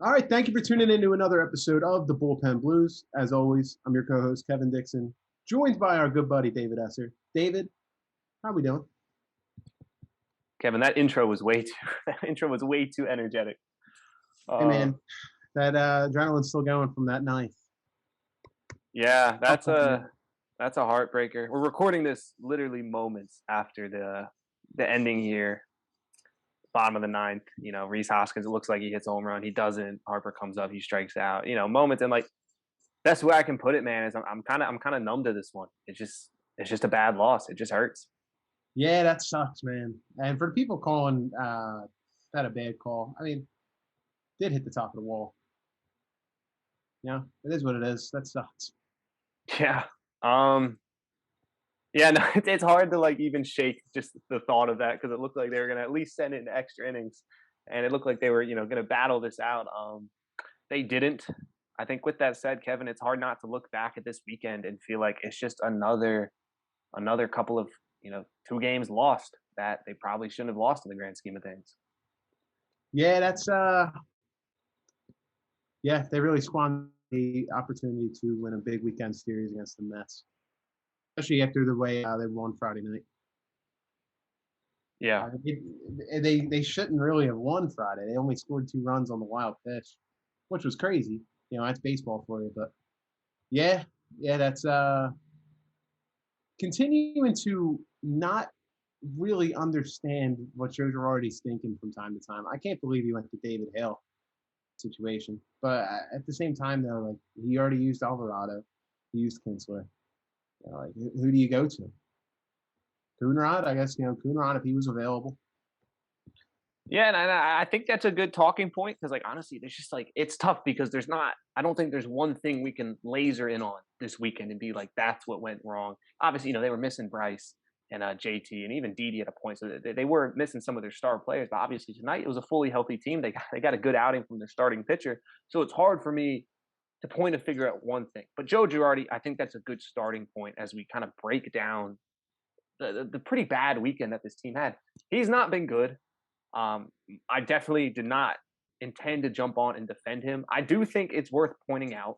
All right, thank you for tuning in to another episode of the Bullpen Blues. As always, I'm your co-host Kevin Dixon, joined by our good buddy David Esser. David, how we doing? Kevin, that intro was way too that intro was way too energetic. Hey Uh, man, that adrenaline's still going from that ninth. yeah, that's a heartbreaker. We're recording this literally moments after the ending here, bottom of the ninth. Reese Hoskins. It looks like he hits a home run. He doesn't. Harper comes up. He strikes out. Moments and like best way I can put it, man, is I'm kind of numb to this one. It's just a bad loss. It just hurts. Yeah, that sucks, man. And for the people calling that a bad call, I mean, did hit the top of the wall. Yeah, it is what it is. That sucks. Yeah. Yeah, no, it's hard to like even shake just the thought of that because it looked like they were gonna at least send it into extra innings, and it looked like they were gonna battle this out. They didn't. I think with that said, Kevin, it's hard not to look back at this weekend and feel like it's just another couple of 2 games lost that they probably shouldn't have lost in the grand scheme of things. Yeah, that's yeah, they really squandered the opportunity to win a big weekend series against the Mets, especially after the way they won Friday night. Yeah, They shouldn't really have won Friday. They only scored 2 runs on the wild pitch, which was crazy. That's baseball for you. But yeah, yeah, that's continuing to not really understand what Joe Girardi's thinking from time to time. I can't believe he went to David Hale situation, but at the same time though, like he already used Alvarado, he used Kinsler. Like who do you go to? Coonrod, I guess Coonrod if he was available. yeah, and I think that's a good talking point because, like, honestly, there's just like it's tough because there's not. I don't think there's one thing we can laser in on this weekend and be like, that's what went wrong. Obviously, they were missing Bryce and JT and even Didi at a point, so they were missing some of their star players. But obviously, tonight it was a fully healthy team. They got a good outing from their starting pitcher, so it's hard for me to point a figure at one thing. But Joe Girardi, I think that's a good starting point as we kind of break down the pretty bad weekend that this team had. He's not been good. Um, I definitely did not intend to jump on and defend him. I do think it's worth pointing out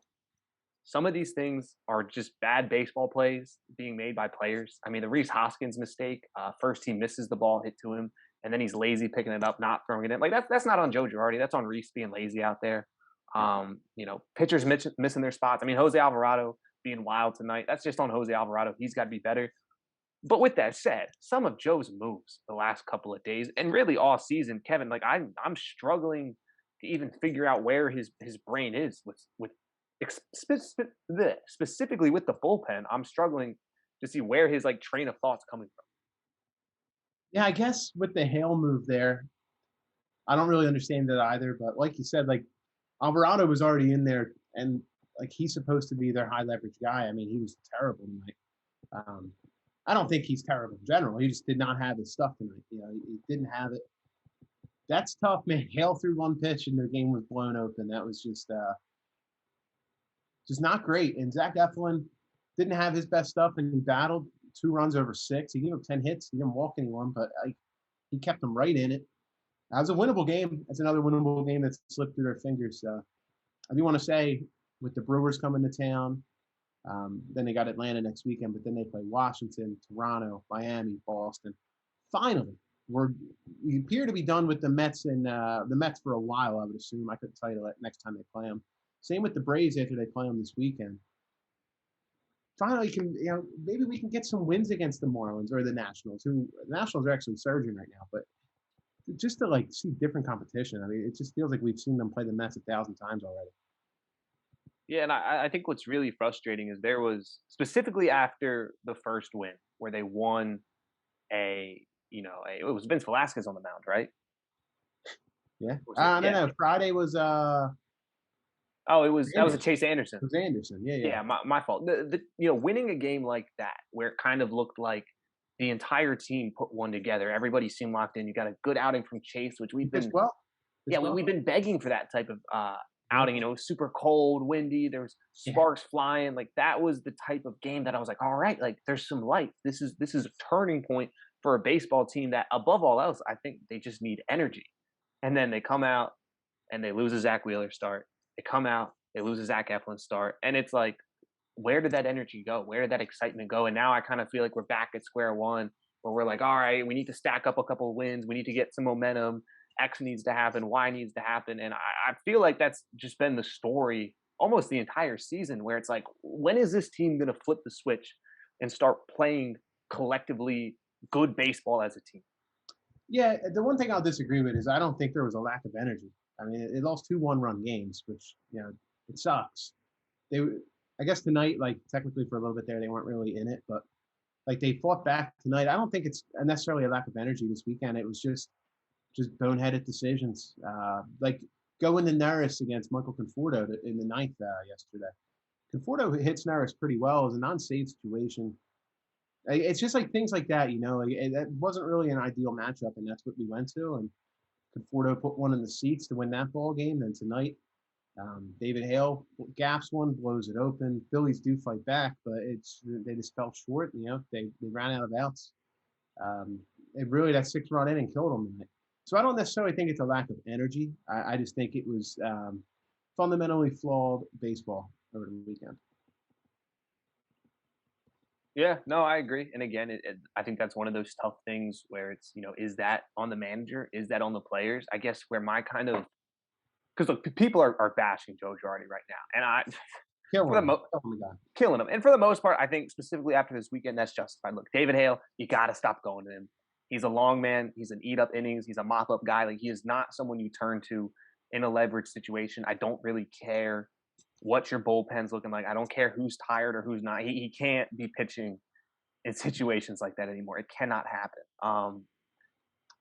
some of these things are just bad baseball plays being made by players. I mean, the Reese Hoskins mistake, first he misses the ball hit to him, and then he's lazy picking it up, not throwing it in. Like that's not on Joe Girardi. That's on Reese being lazy out there. Pitchers missing their spots. I mean, Jose Alvarado being wild tonight. That's just on Jose Alvarado. He's got to be better. But with that said, some of Joe's moves the last couple of days and really all season, Kevin, like I'm struggling to even figure out where his brain is with specifically with the bullpen. I'm struggling to see where his like train of thoughts coming from. Yeah, I guess with the Hale move there, I don't really understand that either. But like you said, like Alvarado was already in there, and like he's supposed to be their high leverage guy. I mean, he was terrible tonight. Um, I don't think he's terrible in general. He just did not have his stuff tonight. He didn't have it. That's tough, man. Hale threw one pitch and the game was blown open. That was just not great. And Zach Eflin didn't have his best stuff, and he battled 2 runs over 6. He gave up 10 hits. He didn't walk anyone, but he kept them right in it. That was a winnable game. That's another winnable game that slipped through their fingers. I do want to say, with the Brewers coming to town, then they got Atlanta next weekend, but then they play Washington, Toronto, Miami, Boston. Finally, we appear to be done with the Mets and the Mets for a while. I would assume. I couldn't tell you that next time they play them. Same with the Braves after they play them this weekend. Finally, maybe we can get some wins against the Marlins or the Nationals. The Nationals are actually surging right now, but just to like see different competition. I mean, it just feels like we've seen them play the Mets 1,000 times already. Yeah, and I think what's really frustrating is there was specifically after the first win where they won it was Vince Velasquez on the mound, right? Yeah. No. Friday was Oh, that was a Anderson. Chase Anderson. It was Anderson. Yeah, yeah. Yeah, my fault. Winning a game like that where it kind of looked like the entire team put one together. Everybody seemed locked in. You got a good outing from Chase, which we've been we've been begging for that type of outing. Super cold, windy. There was sparks flying. Like that was the type of game that I was like, all right, like there's some light. This is a turning point for a baseball team that, above all else, I think they just need energy. And then they come out and they lose a Zach Wheeler start. They come out, they lose a Zach Eflin start, and it's like, where did that energy go? Where did that excitement go? And now I kind of feel like we're back at square one, where we're like, all right, we need to stack up a couple of wins. We need to get some momentum. X needs to happen. Y needs to happen. And I feel like that's just been the story almost the entire season, where it's like, when is this team going to flip the switch and start playing collectively good baseball as a team? Yeah, the one thing I'll disagree with is I don't think there was a lack of energy. I mean, it lost 2 one-run games, which, it sucks. I guess tonight, like technically for a little bit there, they weren't really in it, but like they fought back tonight. I don't think it's necessarily a lack of energy this weekend. It was just boneheaded decisions. Like going to Neris against Michael Conforto in the ninth yesterday. Conforto hits Neris pretty well. It was a non-save situation. It's just like things like that, that wasn't really an ideal matchup, and that's what we went to. And Conforto put one in the seats to win that ball game. Then tonight, David Hale gaps one, blows it open. Phillies do fight back, but they just fell short. They ran out of outs. That 6-run inning killed them tonight. So I don't necessarily think it's a lack of energy. I just think it was fundamentally flawed baseball over the weekend. Yeah, no, I agree. And again, I think that's one of those tough things where it's, is that on the manager? Is that on the players? I guess where my kind of, because look, people are bashing Joe Girardi right now, and killing him. And for the most part, I think specifically after this weekend, that's justified. Look, David Hale, you got to stop going to him. He's a long man. He's an eat up innings. He's a mop up guy. Like, he is not someone you turn to in a leverage situation. I don't really care what your bullpen's looking like. I don't care who's tired or who's not. He can't be pitching in situations like that anymore. It cannot happen.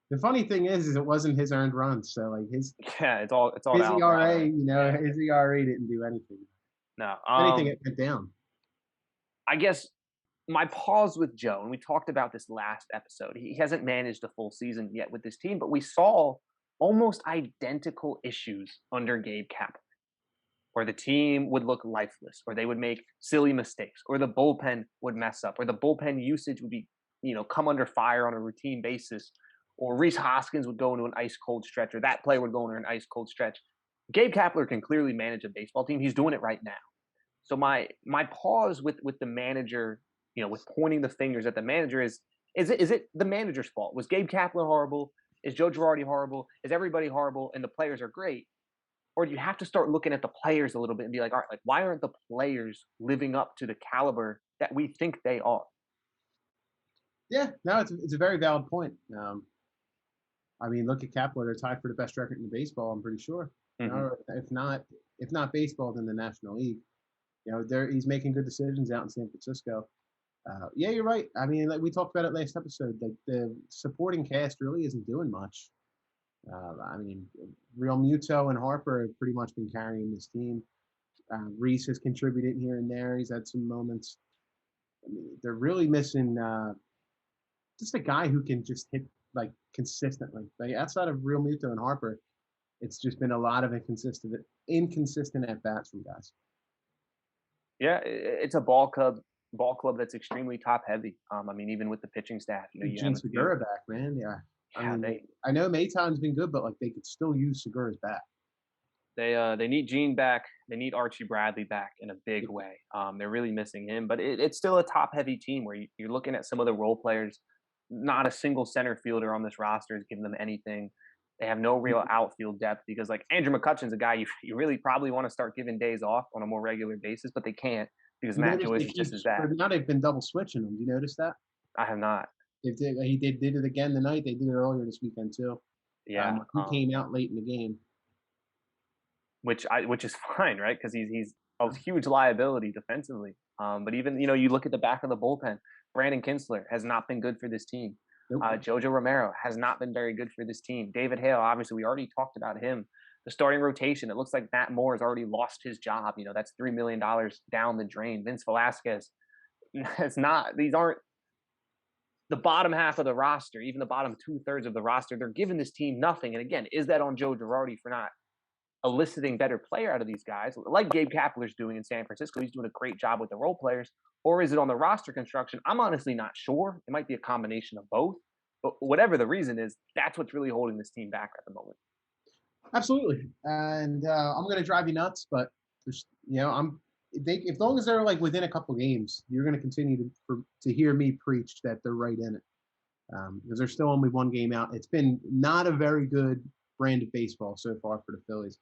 The funny thing is it wasn't his earned runs. So like it's all his ERA. His ERA didn't do anything. No, anything it went down. I guess my pause with Joe, and we talked about this last episode. He hasn't managed a full season yet with this team, but we saw almost identical issues under Gabe Kapler, where the team would look lifeless, or they would make silly mistakes, or the bullpen would mess up, or the bullpen usage would be, come under fire on a routine basis, or Rhys Hoskins would go into an ice cold stretch, or that player would go into an ice cold stretch. Gabe Kapler can clearly manage a baseball team. He's doing it right now. So my pause with the manager, with pointing the fingers at the manager is it the manager's fault? Was Gabe Kapler horrible? Is Joe Girardi horrible? Is everybody horrible and the players are great? Or do you have to start looking at the players a little bit and be like, all right, like, why aren't the players living up to the caliber that we think they are? Yeah, no, it's a very valid point. I mean, look at Kapler; they're tied for the best record in baseball. I'm pretty sure. If not baseball, then the National League. He's making good decisions out in San Francisco. Yeah, you're right. I mean, like we talked about it last episode. Like the supporting cast really isn't doing much. I mean, Real Muto and Harper have pretty much been carrying this team. Rhys has contributed here and there. He's had some moments. I mean, they're really missing just a guy who can just hit like consistently. Like outside of Real Muto and Harper, it's just been a lot of inconsistent at bats from guys. Yeah, it's a ball club that's extremely top heavy. I mean, even with the pitching staff, Gene Segura back, man. Yeah. I know Maton's been good, but like they could still use Segura's back. They need Gene back. They need Archie Bradley back in a big way. They're really missing him, but it's still a top heavy team where you're looking at some of the role players. Not a single center fielder on this roster is giving them anything. They have no real outfield depth because like Andrew McCutcheon's a guy you really probably want to start giving days off on a more regular basis, but they can't because Matt Joyce is just as bad. Now they've been double switching them. Do you notice that? I have not. He did it again tonight. They did it earlier this weekend too. Yeah, he came out late in the game, which is fine, right? Because he's a huge liability defensively. But even you look at the back of the bullpen. Brandon Kinsler has not been good for this team. Nope. Jojo Romero has not been very good for this team. David Hale, obviously, we already talked about him. The starting rotation, it looks like Matt Moore has already lost his job. That's $3 million down the drain. Vince Velasquez, these aren't the bottom half of the roster, even the bottom 2/3 of the roster. They're giving this team nothing. And again, is that on Joe Girardi for not eliciting better player out of these guys, like Gabe Kapler's doing in San Francisco? He's doing a great job with the role players. Or is it on the roster construction? I'm honestly not sure. It might be a combination of both. But whatever the reason is, that's what's really holding this team back at the moment. Absolutely, and I'm going to drive you nuts, but there's, if long as they're like within a couple games, you're going to continue to hear me preach that they're right in it, because they're still only one game out. It's been not a very good brand of baseball so far for the Phillies,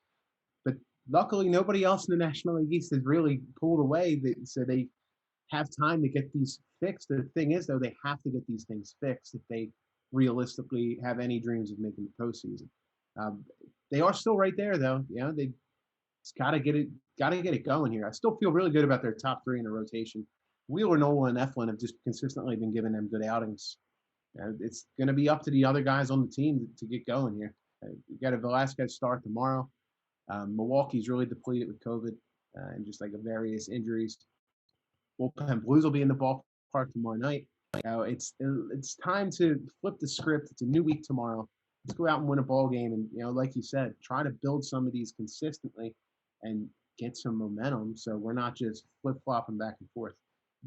but luckily nobody else in the National League East has really pulled away. So they have time to get these fixed. The thing is, though, they have to get these things fixed if they realistically have any dreams of making the postseason. Um, they are still right there, though. They just got to get it going here. I still feel really good about their top three in the rotation. Wheeler, Nola, and Eflin have just consistently been giving them good outings. It's going to be up to the other guys on the team to get going here. You got a Velasquez start tomorrow. Milwaukee's really depleted with COVID and just like various injuries. Bullpen Blues will be in the ballpark tomorrow night. It's time to flip the script. It's a new week tomorrow. Let's go out and win a ball game, and like you said, try to build some of these consistently and get some momentum. So we're not just flip flopping back and forth.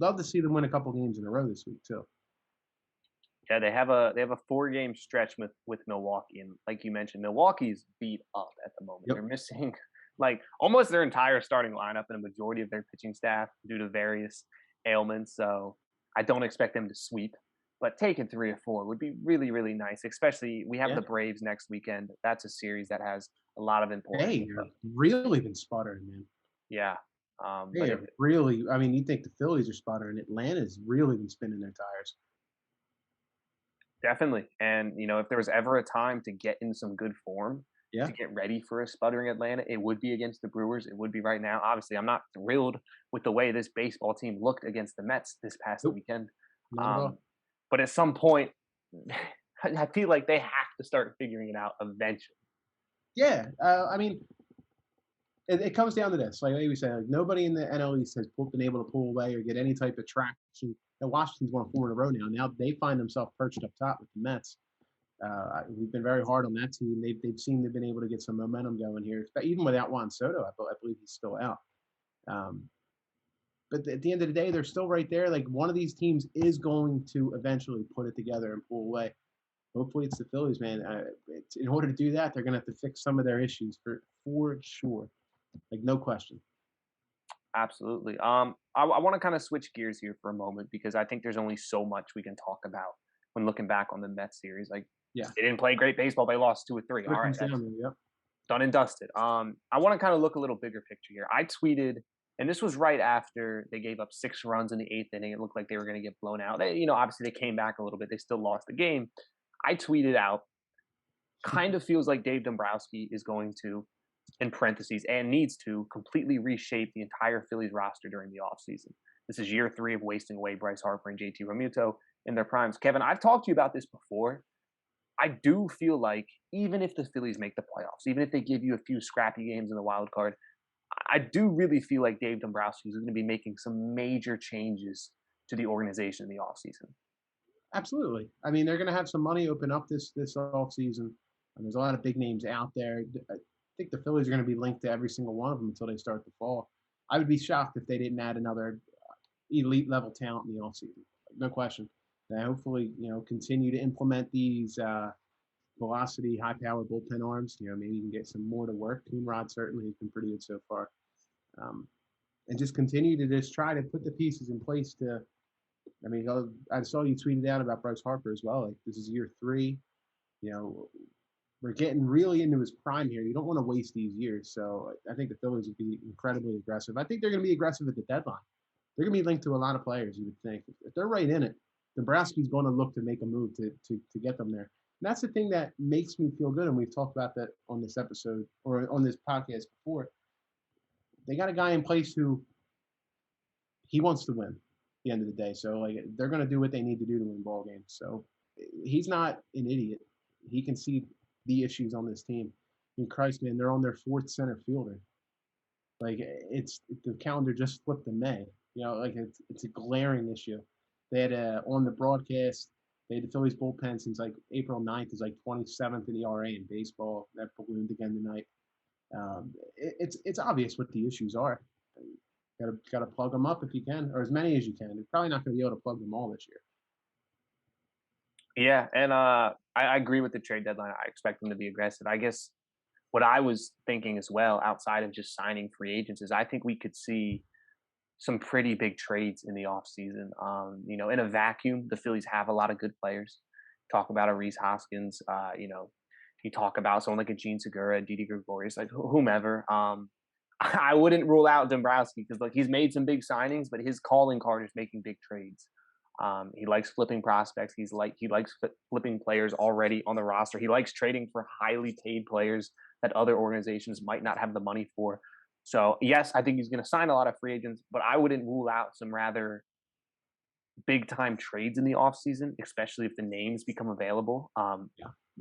Love to see them win a couple games in a row this week too. Yeah, they have a 4-game stretch with Milwaukee, and like you mentioned, Milwaukee's beat up at the moment. Yep. They're missing like almost their entire starting lineup and a majority of their pitching staff due to various ailments. So I don't expect them to sweep, but taking 3 or 4 would be really, really nice. Especially we have Yeah. the Braves next weekend. That's a series that has a lot of importance. Hey, really been sputtering, man. Yeah, They have really. I mean, you think the Phillies are sputtering? Atlanta's really been spinning their tires. definitely. And if there was ever a time to get in some good form, Yeah. to get ready for a sputtering Atlanta, it would be against the Brewers. It would be right now. Obviously, I'm not thrilled with the way this baseball team looked against the Mets this past Nope. weekend. Not at all. But at some point, I feel like they have to start figuring it out eventually. Yeah. I mean, it comes down to this. Like we say, like nobody in the NL East has been able to pull away or get any type of traction. And Washington's won 4 in a row now. Now they find themselves perched up top with the Mets. We've been very hard on that team. They've seemed to have been able to get some momentum going here, even without Juan Soto. I believe he's still out. But at the end of the day, they're still right there. Like one of these teams is going to eventually put it together and pull away. Hopefully, it's the Phillies, man. In order to do that, they're going to have to fix some of their issues for sure. Like no question. Absolutely. I want to kind of switch gears here for a moment because I think there's only so much we can talk about when looking back on the Mets series. Like, Yeah. they didn't play great baseball. They lost 2 or 3. All right, that's Yep. done and dusted. I want to kind of look a little bigger picture here. I tweeted, and this was right after they gave up 6 runs in the 8th inning. It looked like they were going to get blown out. They, obviously they came back a little bit. They still lost the game. I tweeted out, kind of feels like Dave Dombrowski is going to, in parentheses, and needs to completely reshape the entire Phillies roster during the offseason. This is year 3 of wasting away Bryce Harper and JT Realmuto in their primes. Kevin, I've talked to you about this before. I do feel like even if the Phillies make the playoffs, even if they give you a few scrappy games in the wild card, I do really feel like Dave Dombrowski is going to be making some major changes to the organization in the offseason. Absolutely. I mean, they're going to have some money open up this offseason. And there's a lot of big names out there. I think the Phillies are going to be linked to every single one of them until they start to fall. I would be shocked if they didn't add another elite level talent in the offseason. No question. And hopefully, continue to implement these velocity, high power bullpen arms. Maybe you can get some more to work. Coonrod certainly has been pretty good so far. And just continue to just try to put the pieces in place to. I mean, I saw you tweeted out about Bryce Harper as well. Like this is year 3. We're getting really into his prime here. You don't want to waste these years. So I think the Phillies would be incredibly aggressive. I think they're going to be aggressive at the deadline. They're going to be linked to a lot of players, you would think. If they're right in it, Dombrowski's going to look to make a move to get them there. And that's the thing that makes me feel good. And we've talked about that on this episode or on this podcast before. They got a guy in place who he wants to win at the end of the day. So like they're going to do what they need to do to win ball games. So he's not an idiot. He can see the issues on this team. I mean, Christ, man, they're on their 4th center fielder. Like it's the calendar just flipped to May. Like it's a glaring issue. They had on the broadcast, they had the Phillies bullpen since like April 9th is like 27th in ERA in baseball. That ballooned again tonight. It's obvious what the issues are. Got to plug them up if you can, or as many as you can. You're probably not going to be able to plug them all this year. Yeah, and I agree with the trade deadline. I expect them to be aggressive. I guess what I was thinking as well, outside of just signing free agents, is I think we could see some pretty big trades in the offseason. In a vacuum, the Phillies have a lot of good players. Talk about a Reese Hoskins, you talk about someone like a Gene Segura, Didi Gregorius, like whomever. I wouldn't rule out Dombrowski because he's made some big signings, but his calling card is making big trades. He likes flipping prospects. He likes flipping players already on the roster. He likes trading for highly paid players that other organizations might not have the money for. So yes, I think he's going to sign a lot of free agents, but I wouldn't rule out some rather big time trades in the offseason, especially if the names become available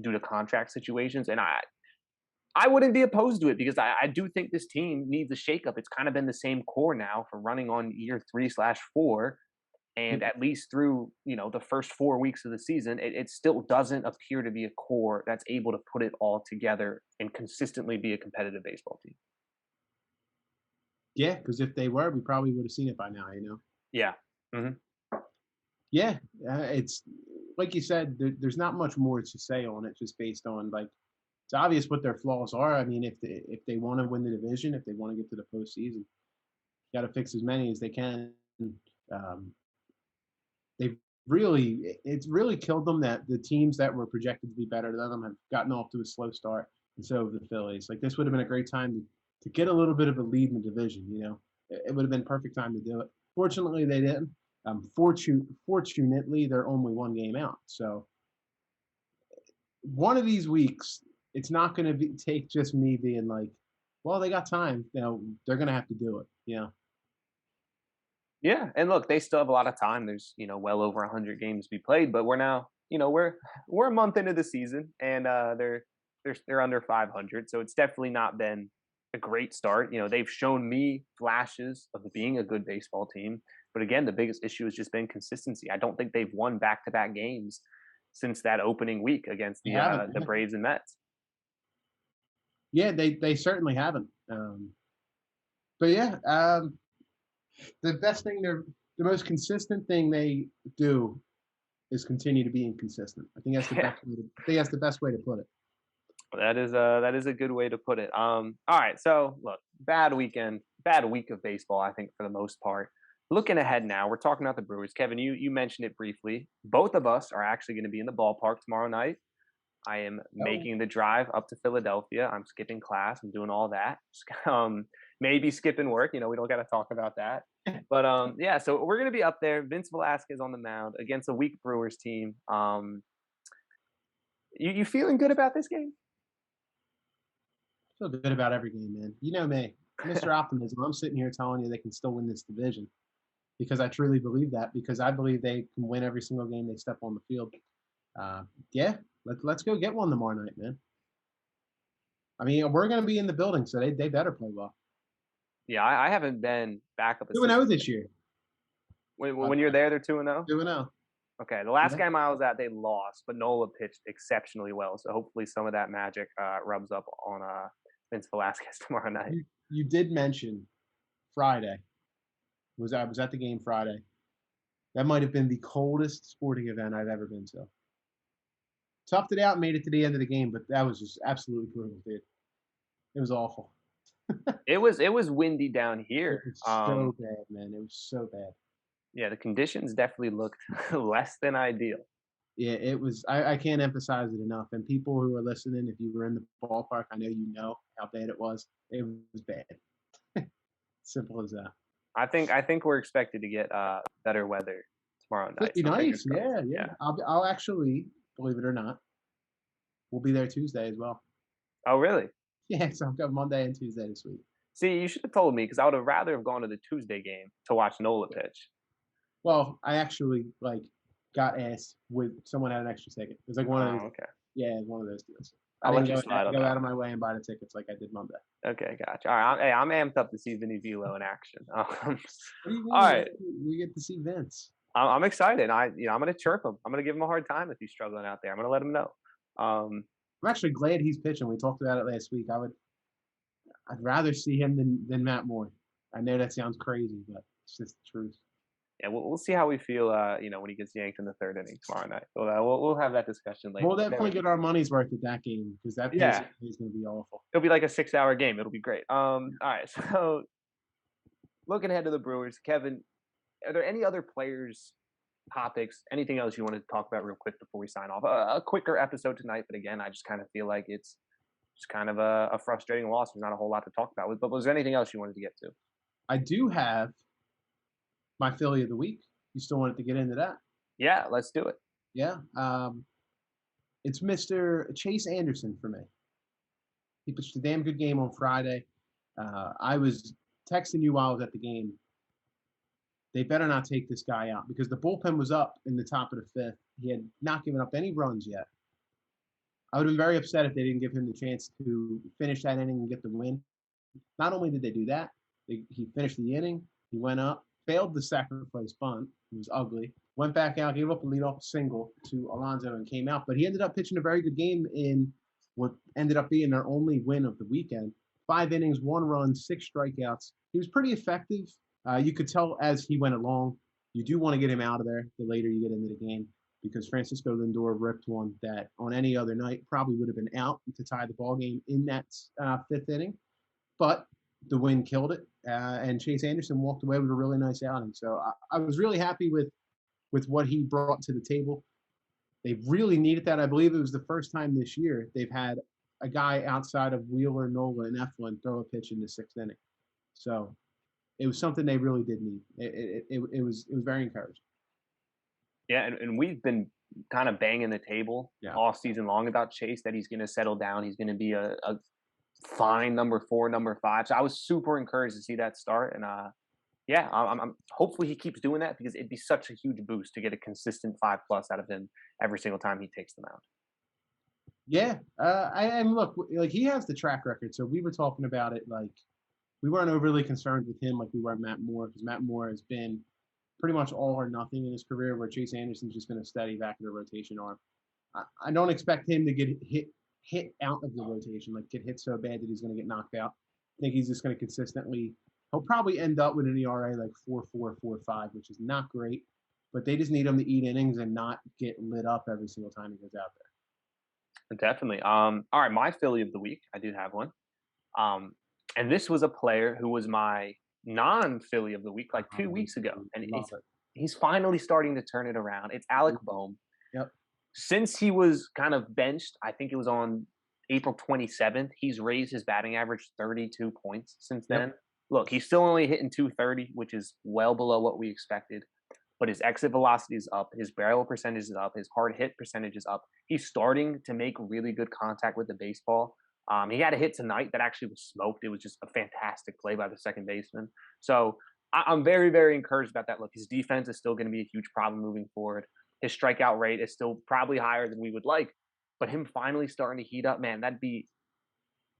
due to contract situations. And I wouldn't be opposed to it because I do think this team needs a shakeup. It's kind of been the same core now for running on year 3/4. And at least through, the first 4 weeks of the season, it still doesn't appear to be a core that's able to put it all together and consistently be a competitive baseball team. Yeah, because if they were, we probably would have seen it by now, Yeah. Mm-hmm. Yeah, it's like you said, there's not much more to say on it, just based on it's obvious what their flaws are. I mean, if they want to win the division, if they want to get to the postseason, got to fix as many as they can. They've it's really killed them that the teams that were projected to be better than them have gotten off to a slow start, and so have the Phillies. This would have been a great time to get a little bit of a lead in the division. It would have been perfect time to do it. Fortunately, they didn't. Fortunately, they're only one game out. So one of these weeks, it's not going to take just me being like, well, they got time. They're going to have to do it. Yeah, and look, they still have a lot of time. There's well over 100 games to be played, but we're now we're a month into the season, and they're under 500, so it's definitely not been a great start. They've shown me flashes of being a good baseball team, but again, the biggest issue has just been consistency. I don't think they've won back-to-back games since that opening week against the Braves and Mets. Yeah, they certainly haven't. But yeah, the best thing the most consistent thing they do is continue to be inconsistent. I think that's the best way to put it. That is a good way to put it. All right, so look, bad week of baseball, I think, for the most part. Looking ahead now, we're talking about the Brewers. Kevin, you mentioned it briefly. Both of us are actually going to be in the ballpark tomorrow night. I am making the drive up to Philadelphia. I'm skipping class. I'm doing all that. Maybe skipping work. We don't got to talk about that. But yeah, so we're going to be up there. Vince Velasquez on the mound against a weak Brewers team. You feeling good about this game? I feel good about every game, man. You know me, Mr. Optimism. I'm sitting here telling you they can still win this division because I truly believe that. Because I believe they can win every single game they step on the field. Yeah, let's go get one tomorrow night, man. I mean, we're going to be in the building, so they better play well. Yeah, I haven't been back up. 2-0 this year. When you're there, they're 2-0? 2-0. Okay, the last game I was at, they lost, but Nola pitched exceptionally well. So hopefully some of that magic rubs up on Vince Velasquez tomorrow night. You did mention Friday. I was at the game Friday. That might have been the coldest sporting event I've ever been to. Toughed it out, made it to the end of the game, but that was just absolutely brutal, dude. It was awful. It was windy down here. It was so bad, man. It was so bad. Yeah, the conditions definitely looked less than ideal. Yeah, it was. I can't emphasize it enough. And people who are listening, if you were in the ballpark, I know you know how bad it was. It was bad. Simple as that. I think we're expected to get better weather tomorrow night. It'd be nice. Yeah. I'll actually, believe it or not, we'll be there Tuesday as well. Oh, really? Yeah, so I've got Monday and Tuesday this week. See, you should have told me because I would have rather have gone to the Tuesday game to watch Nola pitch. Well, I actually got asked with someone had an extra ticket. It was one of those. Okay. Yeah, one of those deals. I'll let you slide on that. Go out of my way and buy the tickets like I did Monday. Okay, gotcha. All right, I'm amped up to see Vinny Velo in action. What do you mean? All right, we get to see Vince. I'm excited. I'm gonna chirp him. I'm gonna give him a hard time if he's struggling out there. I'm gonna let him know. I'm actually glad he's pitching. We talked about it last week. I'd rather see him than Matt Moore. I know that sounds crazy, but it's just the truth. Yeah, we'll see how we feel, when he gets yanked in the third inning tomorrow night. We'll have that discussion later. We'll definitely get our money's worth at that game because that pace Yeah, is going to be awful. it'll be like a 6-hour game. It'll be great. All right. So looking ahead to the Brewers, Kevin, are there any other players, topics, anything else you want to talk about real quick before we sign off? A quicker episode tonight, but again, I just kind of feel like it's just kind of a frustrating loss. There's not a whole lot to talk about. But was there anything else you wanted to get to? I do have my Philly of the week. You still wanted to get into that? Yeah, let's do it. Yeah. It's Mr. Chase Anderson for me. He pitched a damn good game on Friday. I was texting you while I was at the game. They better not take this guy out because the bullpen was up in the top of the fifth. He had not given up any runs yet. I would have been very upset if they didn't give him the chance to finish that inning and get the win. Not only did they do that, he finished the inning. He went up, failed the sacrifice bunt. It was ugly. Went back out, gave up a leadoff single to Alonso and came out. But he ended up pitching a very good game in what ended up being their only win of the weekend. 5 innings, 1 run, 6 strikeouts. He was pretty effective. You could tell as he went along. You do want to get him out of there the later you get into the game because Francisco Lindor ripped one that on any other night probably would have been out to tie the ball game in that 5th inning. But the win killed it, and Chase Anderson walked away with a really nice outing. So I was really happy with what he brought to the table. They really needed that. I believe it was the first time this year they've had a guy outside of Wheeler, Nola, and Eflin throw a pitch in the 6th inning. So it was something they really did need. It was very encouraging. Yeah, and we've been kind of banging the table all season long about Chase, that he's going to settle down. He's going to be a fine number 4, number 5. So I was super encouraged to see that start. And I'm hopefully he keeps doing that because it'd be such a huge boost to get a consistent 5+ out of him every single time he takes them out. Yeah, and look, like he has the track record. So we were talking about it like we weren't overly concerned with him like we were Matt Moore because Matt Moore has been pretty much all or nothing in his career where Chase Anderson's just been a steady back of the rotation arm. I don't expect him to get hit out of the rotation, like get hit so bad that he's going to get knocked out. I think he's just going to consistently – he'll probably end up with an ERA like 4.4, 4.5, which is not great. But they just need him to eat innings and not get lit up every single time he goes out there. Definitely. All right, my Philly of the week. I do have one. And this was a player who was my non-Philly of the week like 2 weeks ago. And he's finally starting to turn it around. It's Alec Bohm. Yep. Since he was kind of benched, I think it was on April 27th, he's raised his batting average 32 points since then. Yep. Look, he's still only hitting 230, which is well below what we expected. But his exit velocity is up. His barrel percentage is up. His hard hit percentage is up. He's starting to make really good contact with the baseball. He had a hit tonight that actually was smoked. It was just a fantastic play by the second baseman. So I'm very, very encouraged about that. Look, his defense is still going to be a huge problem moving forward. His strikeout rate is still probably higher than we would like. But him finally starting to heat up, man, that'd be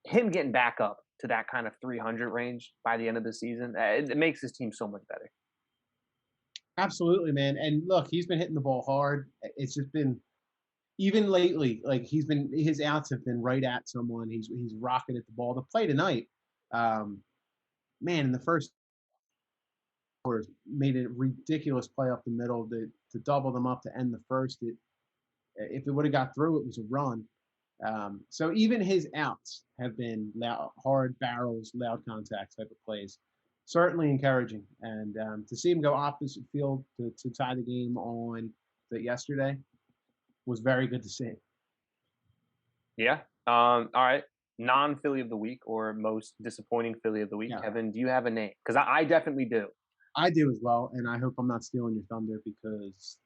him getting back up to that kind of 300 range by the end of the season. It makes his team so much better. Absolutely, man. And look, he's been hitting the ball hard. It's just been even lately, like his outs have been right at someone. He's rocketed the ball. The play tonight, man, in the first quarter made a ridiculous play up the middle to double them up to end the first. If it would have got through, it was a run. So even his outs have been loud, hard barrels, loud contact type of plays. Certainly encouraging, and to see him go opposite field to tie the game on yesterday was very good to see. Yeah. All right. Non-Philly of the week or most disappointing Philly of the week. Yeah. Kevin, do you have a name? Because I definitely do. I do as well, and I hope I'm not stealing your thunder because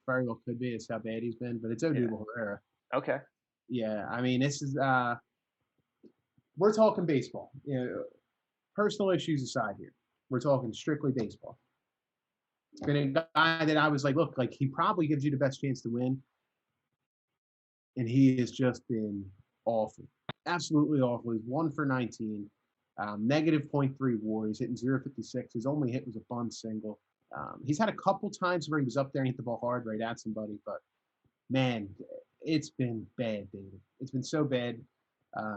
very well could be. It's how bad he's been, but it's Odubel Herrera. Okay. Yeah, I mean, this is we're talking baseball. Personal issues aside here, we're talking strictly baseball. It's been a guy that I was like, look, like he probably gives you the best chance to win, and he has just been awful, absolutely awful. He's 1 for 19, negative .3 WAR. He's hitting .056. His only hit was a bunt single. He's had a couple times where he was up there and hit the ball hard right at somebody, but man, it's been bad, David. It's been so bad.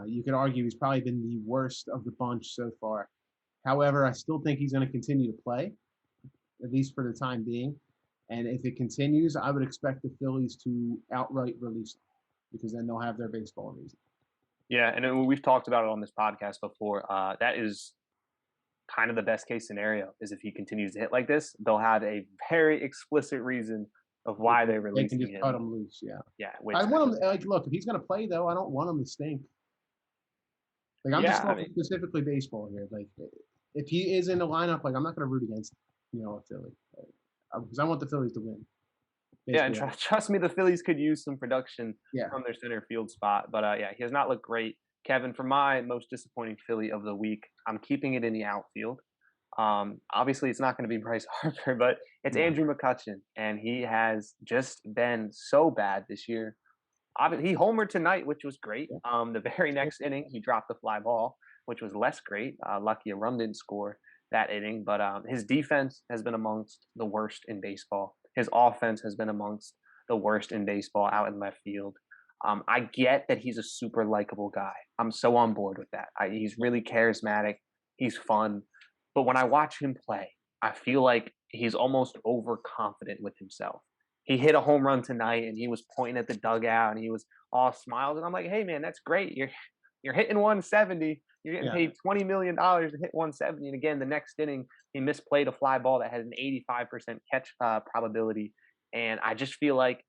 You could argue he's probably been the worst of the bunch so far. However, I still think he's going to continue to play. at least for the time being. And if it continues, I would expect the Phillies to outright release him because then they'll have their baseball reason. Yeah, and we've talked about it on this podcast before. That is kind of the best case scenario is if he continues to hit like this, they'll have a very explicit reason of why they're They can releasing just him. cut him loose. Yeah. Yeah. I want him, like, look, if he's going to play, though, I don't want him to stink. Like, I'm just talking specifically baseball here. Like, if he is in the lineup, like, I'm not going to root against, a Philly. Because I want the Phillies to win. Yeah, and trust me, the Phillies could use some production from their center field spot. But, yeah, he has not looked great. Kevin, for my most disappointing Philly of the week, I'm keeping it in the outfield. Obviously, it's not going to be Bryce Harper, but it's Andrew McCutchen, and he has just been so bad this year. He homered tonight, which was great. The very next inning, he dropped the fly ball, which was less great. Lucky a run didn't score that inning, but his defense has been amongst the worst in baseball. His offense has been amongst the worst in baseball out in left field. I get that he's a super likable guy. I'm so on board with that. He's really charismatic. He's fun. But when I watch him play, I feel like he's almost overconfident with himself. He hit a home run tonight, and he was pointing at the dugout, and he was all smiles. And I'm like, hey, man, that's great. You're hitting 170. You're getting paid $20 million to hit 170. And again, the next inning, he misplayed a fly ball that had an 85% catch probability. And I just feel like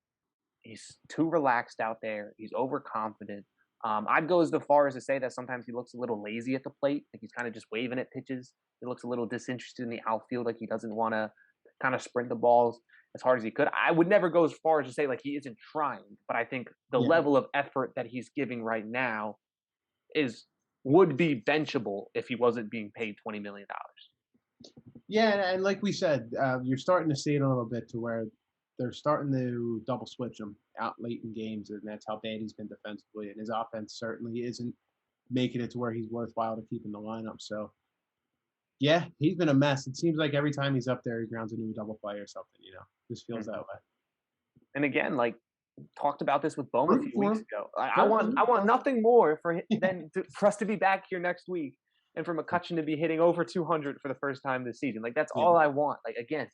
he's too relaxed out there. He's overconfident. I'd go as far as to say that sometimes he looks a little lazy at the plate. Like he's kind of just waving at pitches. He looks a little disinterested in the outfield. Like he doesn't want to kind of sprint the balls as hard as he could. I would never go as far as to say like he isn't trying, but I think the level of effort that he's giving right now would be benchable if he wasn't being paid $20 million. Yeah, and like we said, you're starting to see it a little bit to where they're starting to double switch him out late in games, and that's how bad he's been defensively. And his offense certainly isn't making it to where he's worthwhile to keep in the lineup. So, yeah, he's been a mess. It seems like every time he's up there, he grounds a new double play or something. Just feels that way. And again, like talked about this with Bowman a few weeks ago. I want nothing more for us to be back here next week and for McCutchen to be hitting over 200 for the first time this season. Like that's all I want. Like again,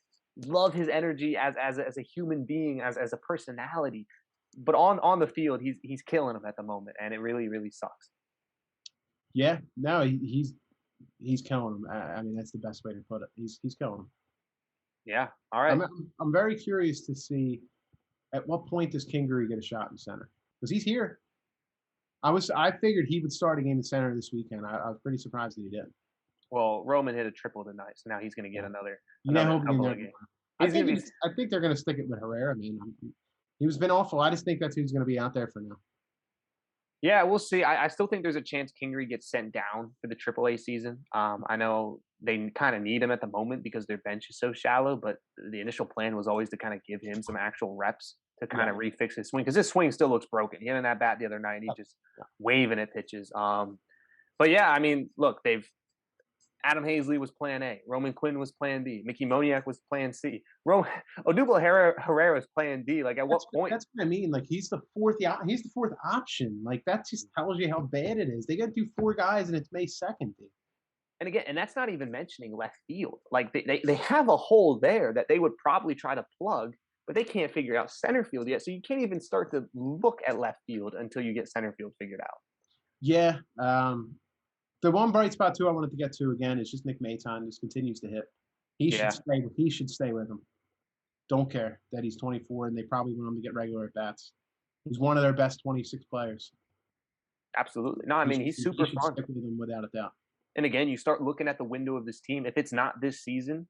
love his energy as a human being, as a personality, but on the field, he's killing them at the moment, and it really really sucks. Yeah, no, he's killing them. I mean, that's the best way to put it. He's killing them. Yeah. All right. I'm very curious to see at what point does Kingery get a shot in center because he's here. I figured he would start a game in center this weekend. I was pretty surprised that he did. Well, Roman hit a triple tonight, so now he's going to get another couple of games. I think they're going to stick it with Herrera. I mean, he's been awful. I just think that's who's going to be out there for now. Yeah, we'll see. I still think there's a chance Kingery gets sent down for the AAA season. I know they kind of need him at the moment because their bench is so shallow, but the initial plan was always to kind of give him some actual reps to kind of refix his swing because his swing still looks broken. He had an at bat the other night, and he's just waving at pitches. But yeah, I mean, look, Adam Hazley was plan A. Roman Quinn was plan B. Mickey Moniak was plan C. Odubel Herrera was plan D. Like, at what point? That's what I mean. Like, he's the fourth option. Like, that just tells you how bad it is. They got to do 4 guys, and it's May 2nd. Dude. And again, and that's not even mentioning left field. Like, they have a hole there that they would probably try to plug, but they can't figure out center field yet. So you can't even start to look at left field until you get center field figured out. Yeah. The one bright spot too I wanted to get to again is just Nick Maton just continues to hit. He should stay with him. Don't care that he's 24 and they probably want him to get regular at bats. He's one of their best 26 players. Absolutely. No, I mean he's super fun. Stick with him without a doubt. And again, you start looking at the window of this team. If it's not this season,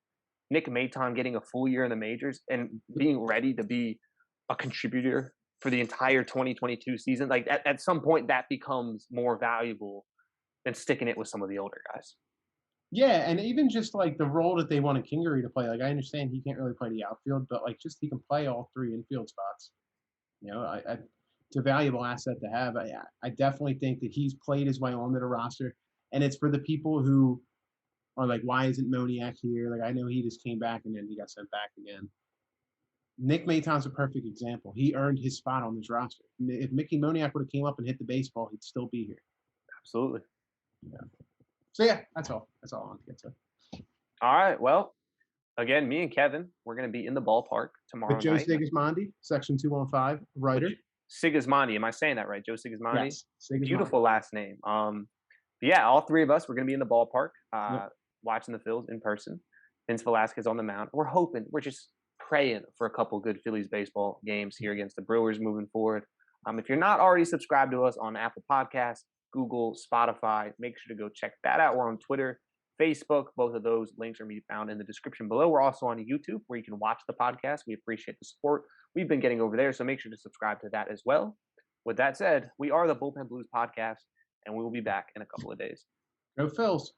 Nick Maton getting a full year in the majors and being ready to be a contributor for the entire 2022 season, like at some point that becomes more valuable than sticking it with some of the older guys. Yeah, and even just like the role that they wanted Kingery to play. Like I understand he can't really play the outfield, but like just he can play all 3 infield spots. It's a valuable asset to have. I definitely think that he's played his way onto the roster, and it's for the people who are like, why isn't Moniak here? Like I know he just came back and then he got sent back again. Nick Maton's a perfect example. He earned his spot on this roster. If Mickey Moniak would have came up and hit the baseball, he'd still be here. Absolutely. Yeah. So yeah, that's all I want to get to. All right. Well, again, me and Kevin, we're going to be in the ballpark tomorrow With Joe night. Sigismondi, Section 215, writer. Sigismondi, am I saying that right? Joe Sigismondi? Yes, Sigismondi. Beautiful last name. Yeah, all three of us, we're going to be in the ballpark Yep. watching the Phils in person. Vince Velasquez on the mound. We're just praying for a couple good Phillies baseball games here against the Brewers moving forward. If you're not already subscribed to us on Apple Podcasts, Google, Spotify, make sure to go check that out. We're on Twitter, Facebook. Both of those links are be found in the description below. We're also on YouTube where you can watch the podcast. We appreciate the support we've been getting over there, so make sure to subscribe to that as well. With that said, we are the Bullpen Blues podcast, and we will be back in a couple of days. Go Phils.